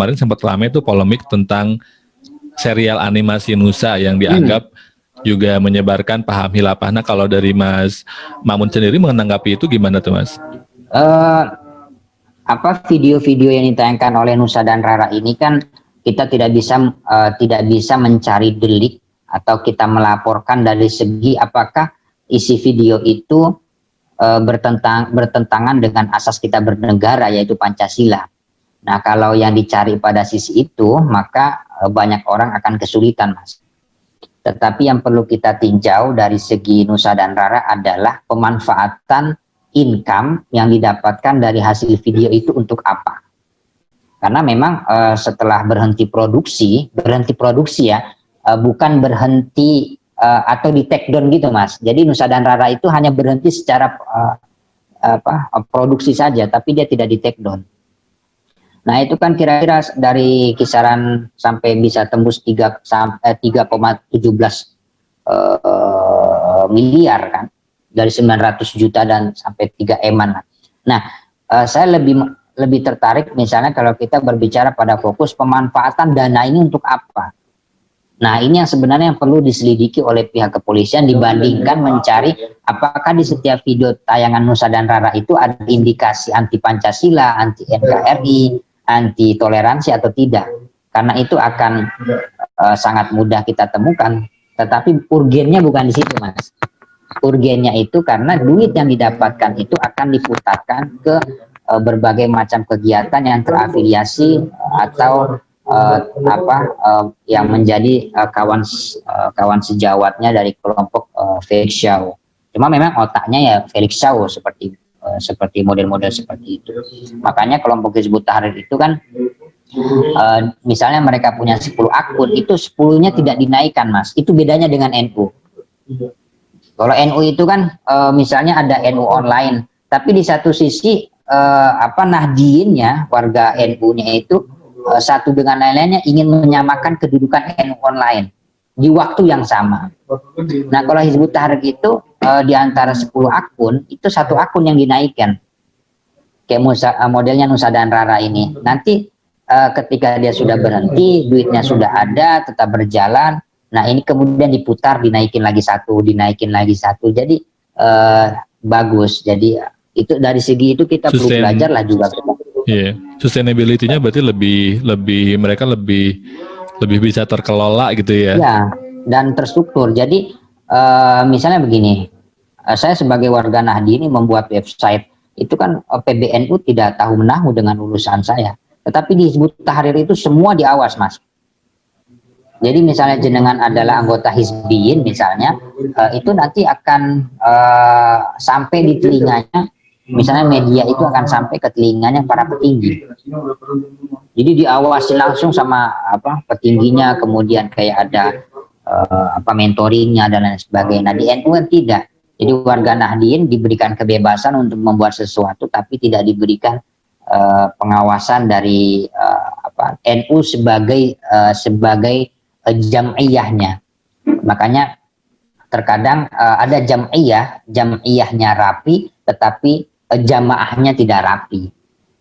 kemarin sempat ramai tuh polemik tentang serial animasi Nusa yang dianggap juga menyebarkan paham khilafah. Nah, kalau dari Mas Mamun sendiri menanggapi itu gimana tuh, Mas? Video-video yang ditayangkan oleh Nusa dan Rara ini kan kita tidak bisa mencari delik atau kita melaporkan dari segi apakah isi video itu bertentangan dengan asas kita bernegara, yaitu Pancasila. Nah, kalau yang dicari pada sisi itu, maka banyak orang akan kesulitan, Mas. Tetapi yang perlu kita tinjau dari segi Nusa dan Rara adalah pemanfaatan income yang didapatkan dari hasil video itu untuk apa. Karena memang setelah berhenti produksi ya, bukan berhenti atau di take down gitu, Mas. Jadi Nusa dan Rara itu hanya berhenti secara produksi saja, tapi dia tidak di take down. Nah, itu kan kira-kira dari kisaran sampai bisa tembus 3,17 miliar kan, dari 900 juta dan sampai 3 eman. Nah, saya lebih tertarik misalnya kalau kita berbicara pada fokus pemanfaatan dana ini untuk apa. Nah, ini yang sebenarnya yang perlu diselidiki oleh pihak kepolisian dibandingkan mencari apakah di setiap video tayangan Nusa dan Rara itu ada indikasi anti Pancasila, anti NKRI, anti toleransi atau tidak. Karena itu akan sangat mudah kita temukan. Tetapi urgennya bukan di situ, Mas. Urgennya itu karena duit yang didapatkan itu akan diputarkan ke berbagai macam kegiatan yang terafiliasi atau yang menjadi kawan sejawatnya dari kelompok Felix Shaw. Cuma memang otaknya ya Felix Shaw seperti model-model seperti itu. Makanya kelompok Hizbut Tahrir itu kan misalnya mereka punya 10 akun, itu 10-nya tidak dinaikkan, Mas. Itu bedanya dengan NU. Kalau NU itu kan misalnya ada NU online, tapi di satu sisi Nahdliinnya, warga NU-nya itu satu dengan lain-lainnya ingin menyamakan kedudukan NU online di waktu yang sama. Nah, kalau Hizbut Tahrir itu di antara 10 akun, itu satu akun yang dinaikkan. Kayak modelnya Nusa dan Rara ini. Nanti ketika dia sudah berhenti, duitnya sudah ada, tetap berjalan. Nah, ini kemudian diputar, dinaikin lagi satu. Jadi bagus. Jadi itu dari segi itu kita perlu belajar lah juga. Iya, sustainability-nya berarti mereka lebih bisa terkelola gitu ya. Ya, dan terstruktur. Jadi misalnya begini, saya sebagai warga Nahdien ini membuat website, itu kan PBNU tidak tahu menahu dengan urusan saya. Tetapi di Hizbut Tahrir itu semua diawas, Mas. Jadi misalnya jenengan adalah anggota Hizbiyin misalnya, itu nanti akan sampai di telinganya, misalnya media itu akan sampai ke telinganya para petinggi. Jadi diawasi langsung sama petingginya, kemudian kayak ada mentoringnya dan lain sebagainya. Nah, di NU kan tidak. Jadi warga Nahdien diberikan kebebasan untuk membuat sesuatu, tapi tidak diberikan pengawasan dari NU sebagai jam'iyahnya. Makanya terkadang ada jam'iyahnya rapi, tetapi jamaahnya tidak rapi.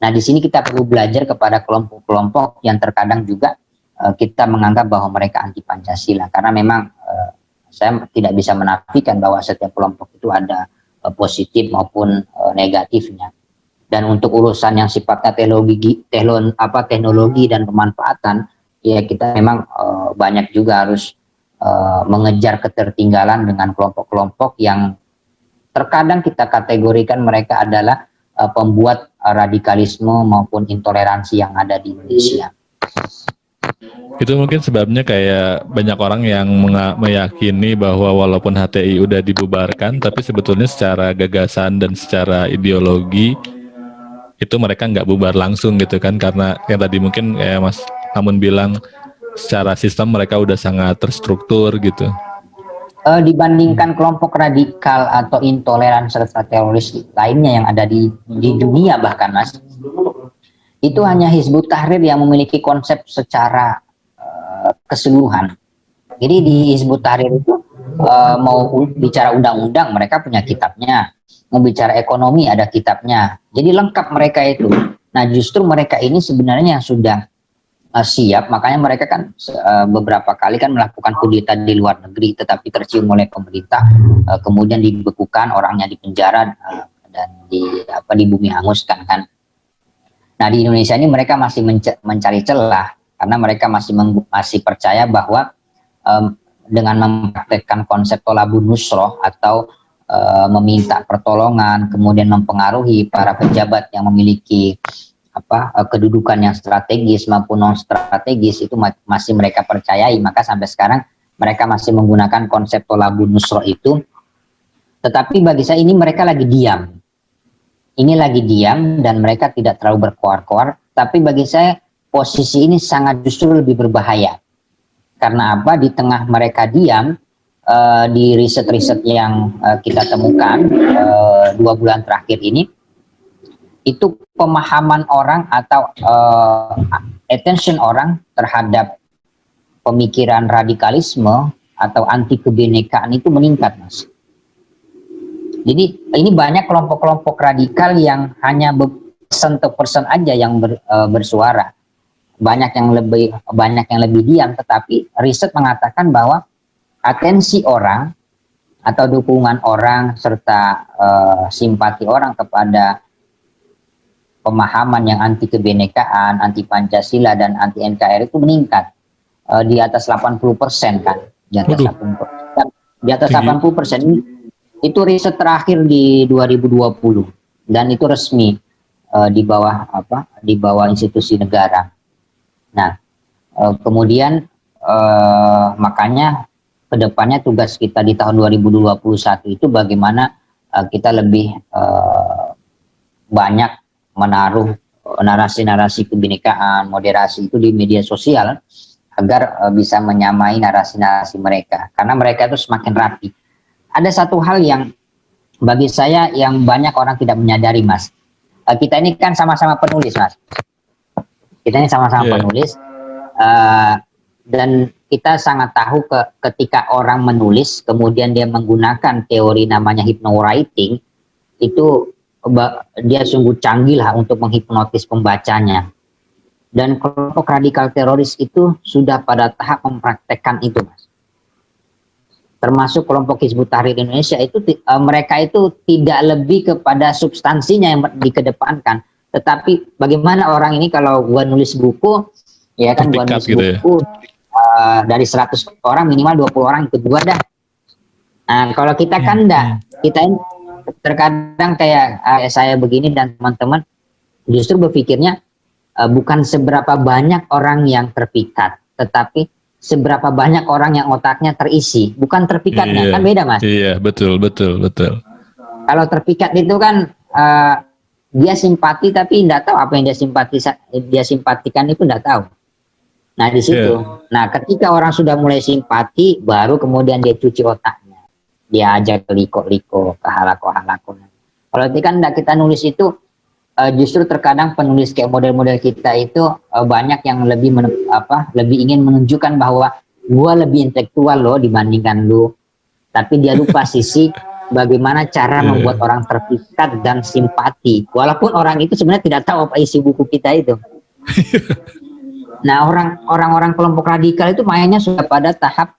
Nah, di sini kita perlu belajar kepada kelompok-kelompok yang terkadang juga kita menganggap bahwa mereka anti Pancasila, karena memang saya tidak bisa menafikan bahwa setiap kelompok itu ada positif maupun negatifnya. Dan untuk urusan yang sifatnya teknologi dan pemanfaatan, ya kita memang banyak juga harus mengejar ketertinggalan dengan kelompok-kelompok yang terkadang kita kategorikan mereka adalah pembuat radikalisme maupun intoleransi yang ada di Indonesia. Itu mungkin sebabnya kayak banyak orang yang meyakini bahwa walaupun HTI udah dibubarkan, tapi sebetulnya secara gagasan dan secara ideologi itu mereka nggak bubar langsung gitu kan, karena yang tadi mungkin kayak Mas Amun bilang secara sistem mereka udah sangat terstruktur gitu. Dibandingkan kelompok radikal atau intoleran serta teroris lainnya yang ada di dunia bahkan, Mas, itu hanya Hizbut Tahrir yang memiliki konsep secara keseluruhan. Jadi di Hizbut Tahrir itu mau bicara undang-undang mereka punya kitabnya, mau bicara ekonomi ada kitabnya, jadi lengkap mereka itu. Nah, justru mereka ini sebenarnya yang sudah siap, makanya mereka kan beberapa kali kan melakukan kudeta di luar negeri, tetapi tercium oleh pemerintah, kemudian dibekukan, orangnya dipenjara, dan di bumi hanguskan kan. Nah di Indonesia ini mereka masih mencari celah karena mereka masih percaya bahwa dengan mempraktekkan konsep tolabun nusroh atau meminta pertolongan, kemudian mempengaruhi para pejabat yang memiliki kedudukan yang strategis maupun non strategis, itu masih mereka percayai. Maka sampai sekarang mereka masih menggunakan konsep tolabun nusroh itu. Tetapi bagi saya ini mereka lagi diam. Ini lagi diam dan mereka tidak terlalu berkoar-koar, tapi bagi saya posisi ini sangat justru lebih berbahaya. Karena apa? Di tengah mereka diam, di riset-riset yang kita temukan 2 bulan terakhir ini, itu pemahaman orang atau attention orang terhadap pemikiran radikalisme atau anti kebinekaan itu meningkat, Mas. Jadi ini banyak kelompok-kelompok radikal yang hanya person aja yang bersuara. Banyak yang lebih diam, tetapi riset mengatakan bahwa atensi orang atau dukungan orang serta simpati orang kepada pemahaman yang anti kebinekaan, anti Pancasila dan anti NKRI itu meningkat di atas 80% kan, di atas 80%. Di atas 80% ini. Itu riset terakhir di 2020 dan itu resmi di bawah institusi negara. Nah, kemudian makanya kedepannya tugas kita di tahun 2021 itu bagaimana kita lebih banyak menaruh narasi-narasi kebinekaan, moderasi itu di media sosial agar bisa menyamai narasi-narasi mereka, karena mereka itu semakin rapi. Ada satu hal yang bagi saya yang banyak orang tidak menyadari, Mas. Kita ini kan sama-sama penulis, Mas. Kita ini sama-sama penulis, dan kita sangat tahu ketika orang menulis, kemudian dia menggunakan teori namanya hypnowriting, itu dia sungguh canggih lah untuk menghipnotis pembacanya. Dan kelompok radikal teroris itu sudah pada tahap mempraktekkan itu, Mas. Termasuk kelompok Hizbut Tahrir Indonesia itu mereka itu tidak lebih kepada substansinya yang dikedepankan, tetapi bagaimana orang ini kalau gua nulis buku, ya kan, gua nulis gitu buku ya? Dari 100 orang minimal 20 orang ikut gua dah. Nah kalau kita kan enggak, kita ini terkadang kayak saya begini dan teman-teman justru berpikirnya bukan seberapa banyak orang yang terpikat, tetapi seberapa banyak orang yang otaknya terisi, bukan terpikatnya, kan beda, Mas. Iya, betul. Kalau terpikat itu kan dia simpati tapi tidak tahu apa yang dia simpatikan itu tidak tahu. Nah di situ. Nah ketika orang sudah mulai simpati, baru kemudian dia cuci otaknya, dia ajak liko-liko, ke halako-halako. Kalau itu kan tidak, kita nulis itu justru terkadang penulis kayak model-model kita itu banyak yang lebih ingin menunjukkan bahwa gua lebih intelektual loh dibandingkan lu, tapi dia lupa sisi bagaimana cara membuat orang terpikat dan simpati, walaupun orang itu sebenarnya tidak tahu apa isi buku kita itu. Nah orang-orang kelompok radikal itu mainnya sudah pada tahap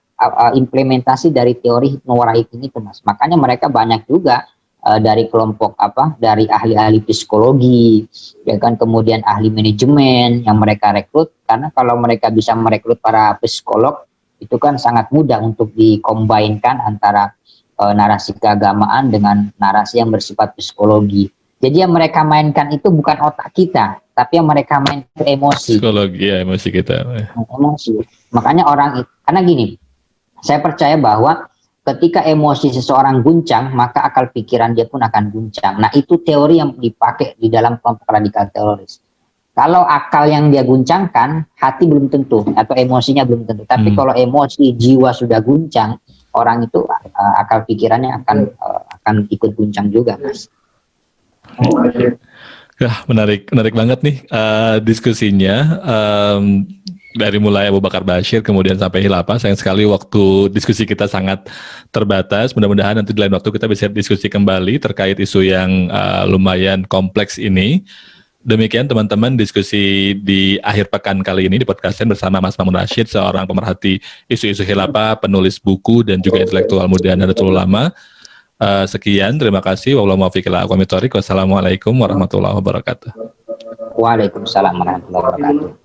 implementasi dari teori hypnowriting itu, Mas. Makanya mereka banyak juga dari kelompok dari ahli-ahli psikologi, ya kan, kemudian ahli manajemen yang mereka rekrut, karena kalau mereka bisa merekrut para psikolog itu kan sangat mudah untuk dikombinkan antara narasi keagamaan dengan narasi yang bersifat psikologi. Jadi yang mereka mainkan itu bukan otak kita, tapi yang mereka main ke emosi. Psikologi ya, emosi kita. Emosi. Makanya karena gini, saya percaya bahwa ketika emosi seseorang guncang, maka akal pikiran dia pun akan guncang. Nah, itu teori yang dipakai di dalam kelompok radikal teroris. Kalau akal yang dia guncangkan, hati belum tentu, atau emosinya belum tentu. Tapi kalau emosi, jiwa sudah guncang, orang itu akal pikirannya akan ikut guncang juga, Mas. Menarik banget nih diskusinya. Dari mulai Abu Bakar Bashir kemudian sampai Khilafah. Sayang sekali waktu diskusi kita sangat terbatas. Mudah-mudahan nanti di lain waktu kita bisa diskusi kembali terkait isu yang lumayan kompleks ini. Demikian teman-teman diskusi di akhir pekan kali ini di podcastnya bersama Mas Mamun Rashid, seorang pemerhati isu-isu khilafah, penulis buku dan juga intelektual muda Nahdlatul Ulama. Sekian, terima kasih. Wassalamualaikum warahmatullahi wabarakatuh. Waalaikumsalam warahmatullahi wabarakatuh.